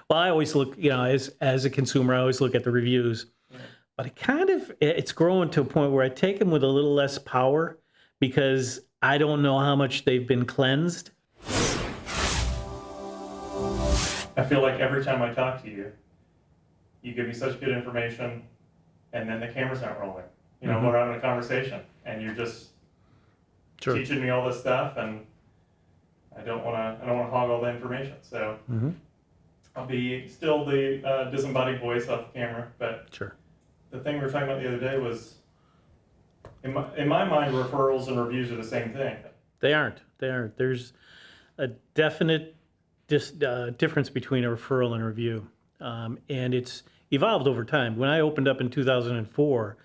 Well, I always look, as a consumer, I always look at the reviews, Yeah. but it's growing to a point where I take them with a little less power because I don't know how much they've been cleansed. I feel like every time I talk to you, you give me such good information, and then the camera's not rolling. Hmm. We're having a conversation, and you're just Sure. teaching me all this stuff, and I don't want to hog all the information. So Hmm. I'll be still the disembodied voice off the camera. But Sure. the thing we were talking about the other day was, in my mind, referrals and reviews are the same thing. They aren't. They aren't. There's a definite difference between a referral and a review, and it's evolved over time. When I opened up in 2004,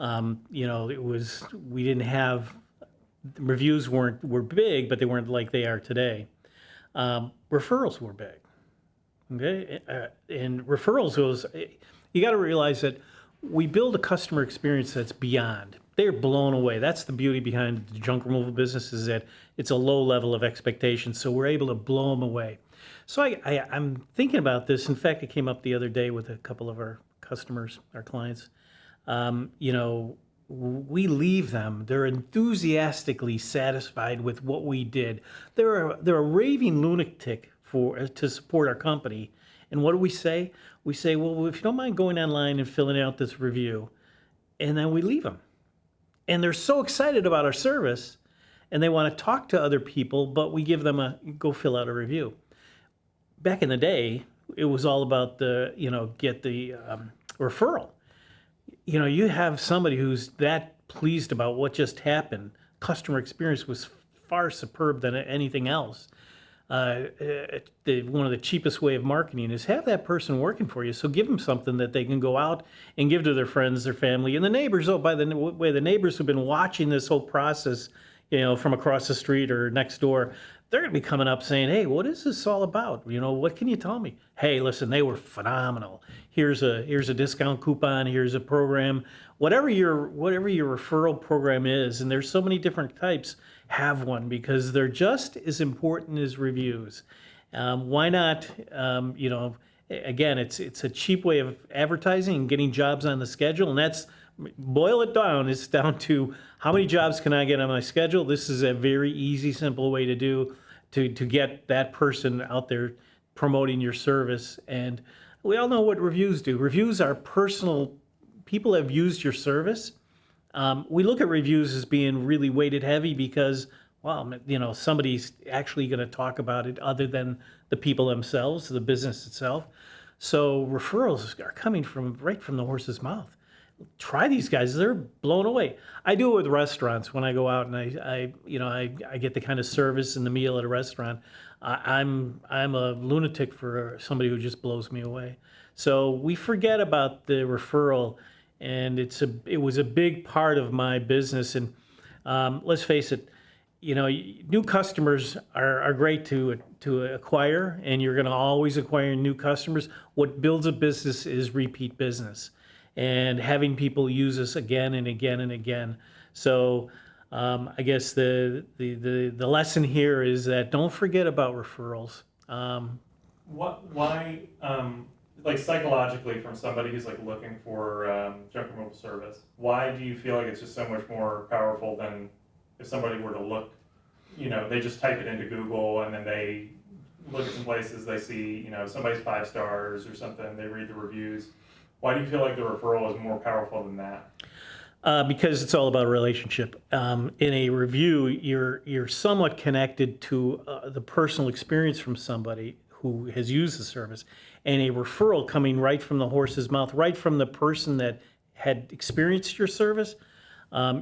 it was we didn't have reviews were big, but they weren't like they are today. Referrals were big. Okay, and referrals was you got to realize that we build a customer experience that's beyond. They're blown away. That's the beauty behind the junk removal business is that it's a low level of expectation, so we're able to blow them away. So I'm thinking about this. In fact, it came up the other day with a couple of our customers, our clients. Um, you know, we leave them. They're enthusiastically satisfied with what we did. They're a raving lunatic to support our company. And what do we say? We say, well, if you don't mind going online and filling out this review, and then we leave them. And they're so excited about our service, and they want to talk to other people, but we give them a go fill out a review. Back in the day, it was all about get the referral. You have somebody who's that pleased about what just happened. Customer experience was far superb than anything else. One of the cheapest way of marketing is have that person working for you. So give them something that they can go out and give to their friends, their family, and the neighbors. Oh, by the way, the neighbors who've been watching this whole process, from across the street or next door, they're going to be coming up saying, "Hey, what is this all about? What can you tell me?" Hey, listen, they were phenomenal. Here's a discount coupon. Here's a program. Whatever your referral program is, and there's so many different types. Have one because they're just as important as reviews. Why not? Again, it's a cheap way of advertising and getting jobs on the schedule, and that's boil it down. It's down to how many jobs can I get on my schedule. This is a very easy, simple way to do to get that person out there promoting your service. And we all know what reviews do. Reviews are personal. People have used your service. We look at reviews as being really weighted heavy because, well, somebody's actually going to talk about it other than the people themselves, the business itself. So referrals are coming right from the horse's mouth. Try these guys; they're blown away. I do it with restaurants when I go out and I get the kind of service and the meal at a restaurant. I'm a lunatic for somebody who just blows me away. So we forget about the referral, and it was a big part of my business. And let's face it, new customers are great to acquire, and you're going to always acquire new customers. What builds a business is repeat business, and having people use us again and again and again. So I guess the lesson here is that don't forget about referrals. Why, like psychologically, from somebody who's like looking for junk removal service, why do you feel like it's just so much more powerful than if somebody were to look, they just type it into Google and then they look at some places, they see, somebody's 5 stars or something, they read the reviews. Why do you feel like the referral is more powerful than that? Because it's all about a relationship. In a review, you're somewhat connected to the personal experience from somebody who has used the service, and a referral coming right from the horse's mouth, right from the person that had experienced your service.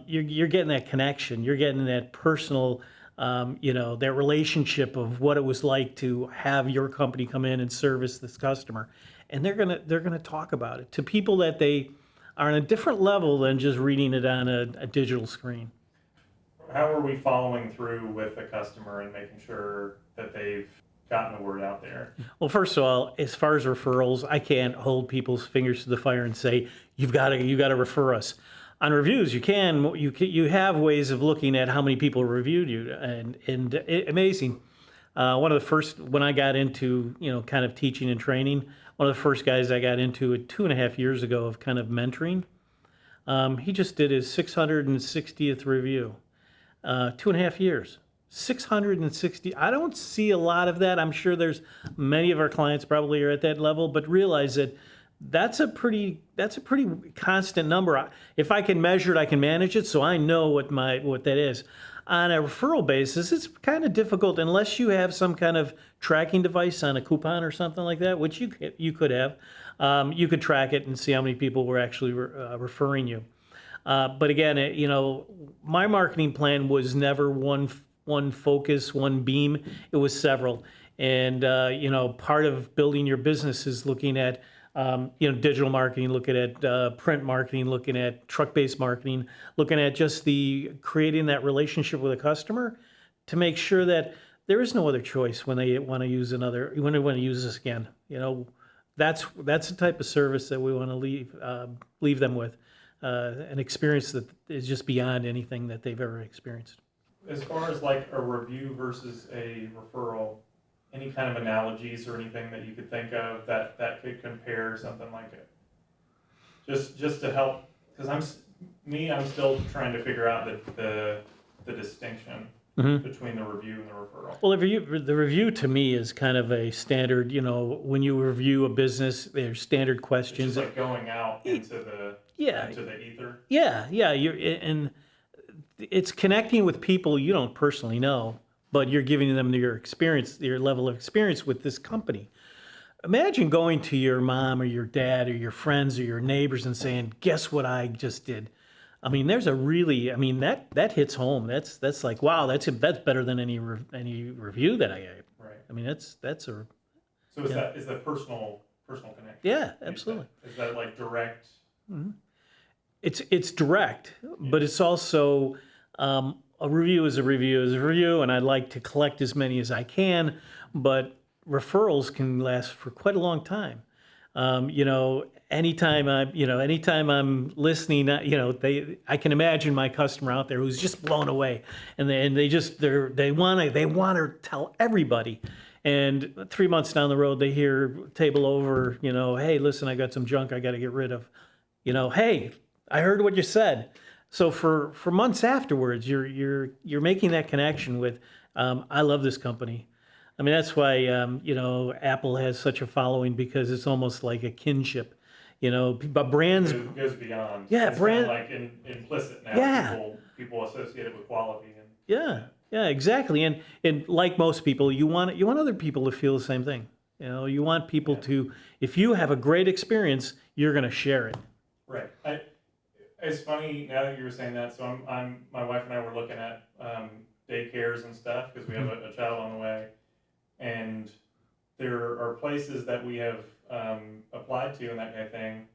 You're getting that connection. You're getting that personal, that relationship of what it was like to have your company come in and service this customer, and they're gonna talk about it to people that they are on a different level than just reading it on a digital screen. How are we following through with the customer and making sure that they've gotten the word out there? Well, first of all, as far as referrals, I can't hold people's fingers to the fire and say you got to refer us. On reviews, you have ways of looking at how many people reviewed you, and amazing. One of the first, when I got into, kind of teaching and training, one of the first guys I got into it 2.5 years ago of kind of mentoring, he just did his 660th review. 2.5 years. 660. I don't see a lot of that. I'm sure there's many of our clients probably are at that level, but realize that that's a pretty constant number. If I can measure it, I can manage it, so I know what that is. On a referral basis, it's kind of difficult unless you have some kind of tracking device on a coupon or something like that, which you could have. You could track it and see how many people were actually referring you. But again, my marketing plan was never one focus, one beam. It was several. And, part of building your business is looking at, digital marketing, looking at print marketing, looking at truck-based marketing, looking at just creating that relationship with a customer to make sure that there is no other choice when they want to use when they want to use this again. That's the type of service that we want to leave them with. An experience that is just beyond anything that they've ever experienced. As far as like a review versus a referral, any kind of analogies or anything that you could think of that could compare something like it? Just to help, because I'm still trying to figure out the distinction between the review and the referral. Well, the review to me is kind of a standard, when you review a business, there's standard It's questions. just like going out into the ether. Yeah. And it's connecting with people you don't personally know, but you're giving them your experience, your level of experience with this company. Imagine going to your mom or your dad or your friends or your neighbors and saying, "Guess what I just did?" I mean, that hits home. That's like, wow, that's better than any review that I gave. Right. I mean, that's a. So is that personal connection? Yeah, absolutely. Is that like direct? It's direct, but it's also a review is a review, and I'd like to collect as many as I can, but referrals can last for quite a long time. Anytime I'm listening, I can imagine my customer out there who's just blown away, and they want to tell everybody. And 3 months down the road, they hear table over, hey, listen, I got some junk I got to get rid of. Hey, I heard what you said. So for months afterwards, you're making that connection with, I love this company. I mean, that's why Apple has such a following, because it's almost like a kinship. But brands It goes beyond. Yeah, it's brand. Kind of like implicit now. Yeah. People associate it with quality. And Yeah, exactly. And like most people, you want other people to feel the same thing. You want people to, if you have a great experience, you're going to share it. Right. It's funny now that you were saying that. So my wife and I were looking at daycares and stuff because we have a child on the way, and there are places that we have applied to and that kind of thing.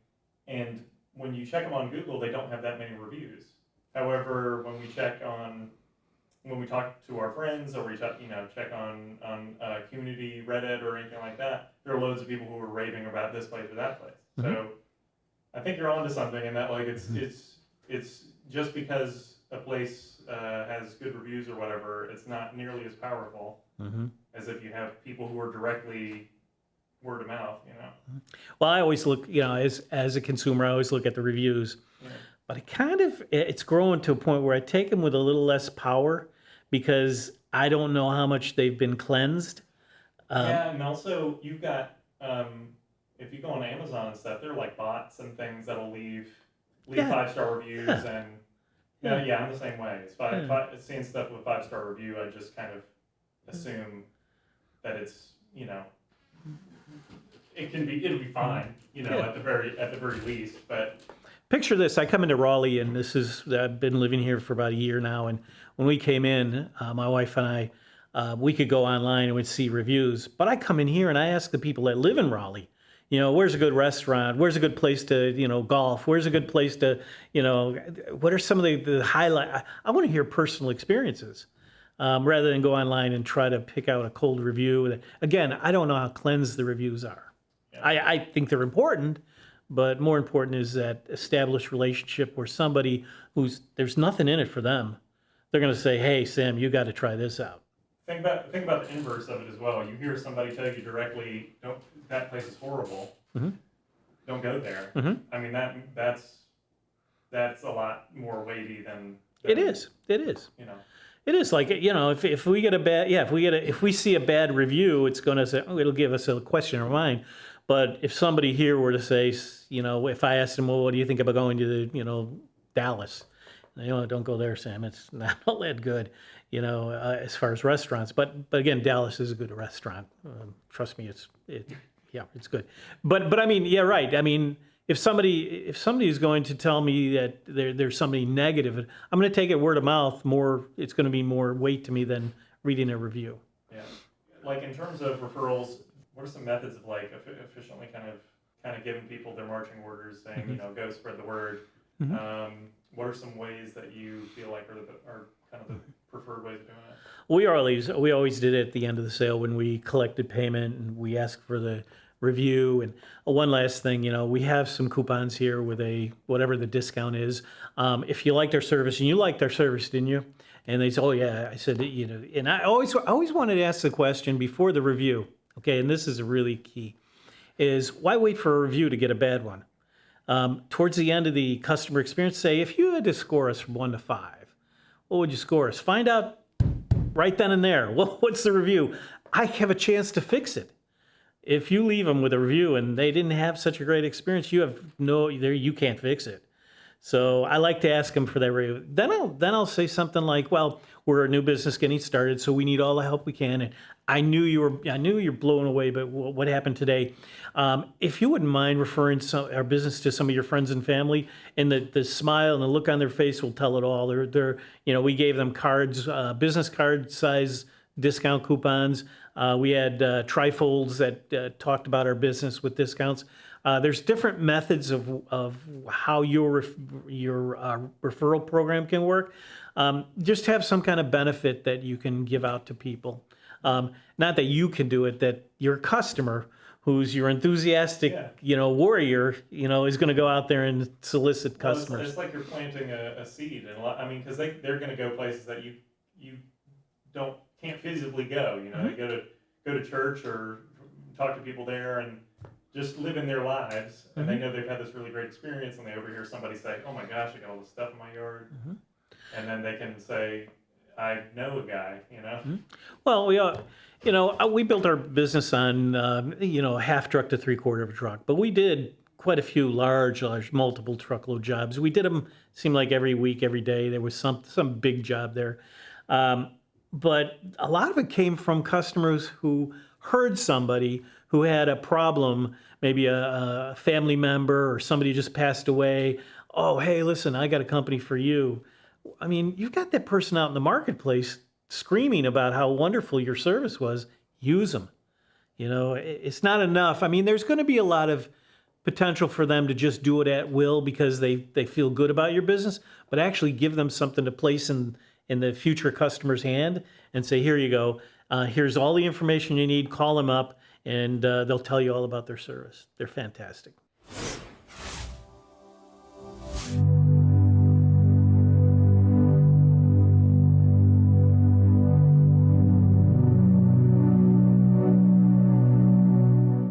And when you check them on Google, they don't have that many reviews. However, when we talk to our friends or we check on community Reddit or anything like that, there are loads of people who are raving about this place or that place. So I think you're onto something in that, like it's just because a place has good reviews or whatever, it's not nearly as powerful as if you have people who are directly word of mouth. Well, I always look, as a consumer, I always look at the reviews, but it's growing to a point where I take them with a little less power because I don't know how much they've been cleansed. And also you've got. If you go on Amazon and stuff, there are like bots and things that'll leave 5-star reviews and I'm the same way. It's seeing stuff with 5-star review, I just kind of assume that it's it'll be fine, at the very least. But picture this: I come into Raleigh, and I've been living here for about a year now. And when we came in, my wife and I, we could go online and we'd see reviews. But I come in here and I ask the people that live in Raleigh, where's a good restaurant? Where's a good place to, golf? Where's a good place to, what are some of the highlight? I want to hear personal experiences rather than go online and try to pick out a cold review. Again, I don't know how cleansed the reviews are. Yeah. I think they're important, but more important is that established relationship where somebody there's nothing in it for them. They're going to say, hey, Sam, you got to try this out. think about the inverse of it as well. You hear somebody tell you directly, "Don't, that place is horrible. Mhm. Don't go there." Mhm. I mean, that's a lot more weighty than It is. It is. you know. It is like, if we get a bad, yeah, if we see a bad review, it's going to say, oh, it'll give us a question in our mind. But if somebody here were to say, if I asked them, well, what do you think about going to Dallas? Don't go there, Sam. It's not all that good, as far as restaurants. But again, Dallas is a good restaurant. Trust me, yeah, it's good. But I mean, yeah, right. I mean, if somebody is going to tell me that there's somebody negative, I'm going to take it word of mouth more. It's going to be more weight to me than reading a review. Yeah, like in terms of referrals, what are some methods of like efficiently kind of giving people their marching orders, saying go spread the word. What are some ways that you feel like are kind of the preferred ways of doing it? We always did it at the end of the sale when we collected payment and we asked for the review. And one last thing, we have some coupons here with whatever the discount is. If you liked our service, and you liked our service, didn't you? And they said, oh yeah. I said, and I always wanted to ask the question before the review. Okay, and this is really key: is why wait for a review to get a bad one? Towards the end of the customer experience, say, if you had to score us from 1 to 5, what would you score us? Find out right then and there. What's the review? I have a chance to fix it. If you leave them with a review and they didn't have such a great experience, you can't fix it. So I like to ask them for that review. Then I'll say something like, well, we're a new business getting started, so we need all the help we can. And I knew you're blown away, but what happened today? If you wouldn't mind referring our business to some of your friends and family, and the smile and the look on their face will tell it all. We gave them cards, business card size discount coupons. We had trifolds that talked about our business with discounts. There's different methods of how your referral program can work. Just have some kind of benefit that you can give out to people. Not that you can do it, that your customer, who's your enthusiastic, warrior, is going to go out there and solicit customers. It's like you're planting a seed, and because they're going to go places that you can't physically go. They go to church or talk to people there and just live in their lives, and they know they've had this really great experience, and they overhear somebody say, "Oh my gosh, I got all this stuff in my yard," and then they can say, "I know a guy," Well, we built our business on half truck to 3/4 of a truck, but we did quite a few large multiple truckload jobs. We did them seemed like every week, every day. There was some big job there. But a lot of it came from customers who heard somebody who had a problem, maybe a family member or somebody just passed away. Oh, hey, listen, I got a company for you. I mean, you've got that person out in the marketplace screaming about how wonderful your service was. Use them. It's not enough. I mean, there's going to be a lot of potential for them to just do it at will because they feel good about your business, but actually give them something to place in the future customer's hand and say, here you go. Here's all the information you need. Call them up, and they'll tell you all about their service. They're fantastic.